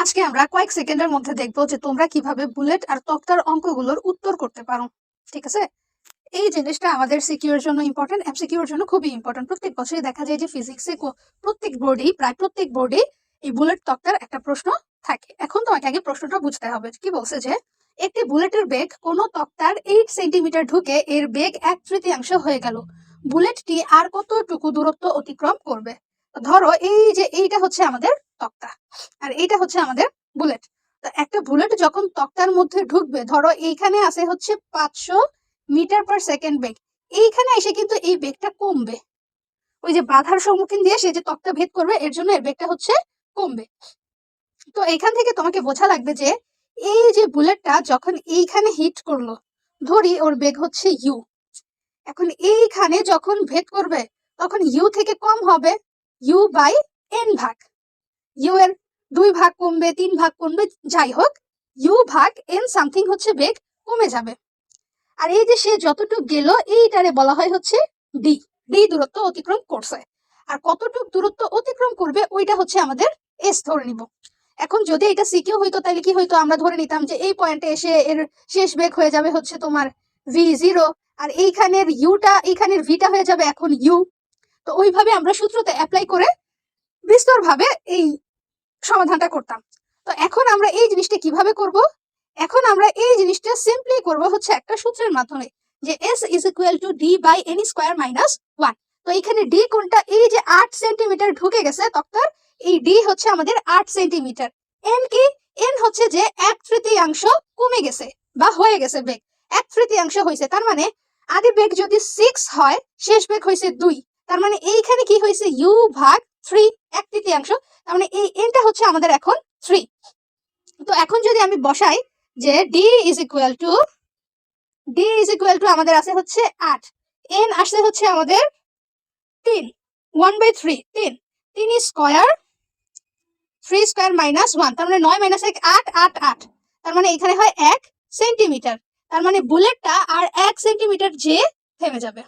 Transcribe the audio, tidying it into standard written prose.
আজকে আমরা কয়েক সেকেন্ডের মধ্যে দেখবো যে তোমরা কিভাবে বুলেট আর তক্তার অঙ্কগুলোর উত্তর করতে পারো। ঠিক আছে, এই জিনিসটা আমাদের সিকিউর জন্য ইম্পর্টেন্ট, এমসিকিউর জন্য খুবই ইম্পর্টেন্ট। প্রত্যেক বছরই দেখা যায় যে ফিজিক্সে প্রায় প্রত্যেক বোর্ডে এই বুলেট তক্তার একটা প্রশ্ন থাকে। এখন তোমাকে আগে প্রশ্নটা বুঝতে হবে। কি বলছে যে একটি বুলেটের বেগ কোনো তক্তার 8 সেন্টিমিটার ঢুকে এর বেগ 1/3 হয়ে গেল, বুলেটটি আর কতটুকু দূরত্ব অতিক্রম করবে? ধরো এই যে এইটা হচ্ছে আমাদের তক্তা আর এইটা হচ্ছে আমাদের বুলেট। তো একটা বুলেট যখন তক্তার মধ্যে ঢুকবে, ধরো এইখানে আছে হচ্ছে 500 মিটার পার সেকেন্ড বেগ, এইখানে এসে কিন্তু এই বেগটা কমবে। ওই যে বাধার সম্মুখীন দিয়ে সে যে তক্তা ভেদ করবে, এর জন্য এর বেগটা হচ্ছে কমবে। তো এখান থেকে তোমাকে বোঝা লাগবে যে এই যে বুলেটটা যখন এইখানে হিট করলো, ধরি ওর বেগ হচ্ছে ইউ, এখন এইখানে যখন ভেদ করবে তখন ইউ থেকে কম হবে ইউ বাই এন ভাগ। ইউ এর 2 ভাগ কমবে, 3 ভাগ কমবে, যাই হোক ইউ ভাগ এন সামথিং হচ্ছে বেগ কমে যাবে। আর এই যে সে যতটুক গেল এইটারে বলা হয় হচ্ছে ডি। ডি দূরত্ব অতিক্রম করছে, আর কতটুক দূরত্ব অতিক্রম করবে ওইটা হচ্ছে আমাদের এস ধরে নিব। এখন যদি এটা সিকিউ হইতো তাহলে কি হইতো, আমরা ধরে নিতাম যে এই পয়েন্টে এসে এর শেষ বেগ হয়ে যাবে হচ্ছে তোমার v0, আর এইখানের ইউটা এইখানের ভিটা হয়ে যাবে এখন ইউ। তো ওইভাবে আমরা সূত্রতে অ্যাপ্লাই করে বিস্তরভাবে এই সমাধানটা করতাম। তো এখন আমরা এই জিনিসটা কিভাবে করব? এখন আমরা এই জিনিসটা সিম্পলি করব হচ্ছে একটা সূত্রের মাধ্যমে, যে s is equal to D by N square minus 1। তো এখানে ডি কোনটা? এই যে 8 সেন্টিমিটার ঢুকে গেছে তক্তার, এই ডি হচ্ছে আমাদের 8 সেন্টিমিটার। এন কি? এন হচ্ছে যে 1/3 কমে গেছে বা হয়ে গেছে বেগ 1/3 হয়েছে। তার মানে আদি বেগ যদি 6 হয়, শেষ বেগ হয়েছে 2, তার মানে এইখানে কি হয়েছে? ইউ ভাগ 3, 1/3। তার মানে এই এনটা হচ্ছে আমাদের এখন 3। তো এখন যদি আমি বসাই যে ডি ইজ ইকুয়াল টু আমাদের আছে হচ্ছে 8, এন আসছে হচ্ছে আমাদের 3, 1/3, 3 স্কয়ার, 3 স্কয়ার মাইনাস 1, তার মানে 9 মাইনাস 1 8, 8 8, তার মানে এখানে হয় 1 সেন্টিমিটার। তার মানে বুলেটটা আর 1 সেন্টিমিটার যে থেমে যাবে।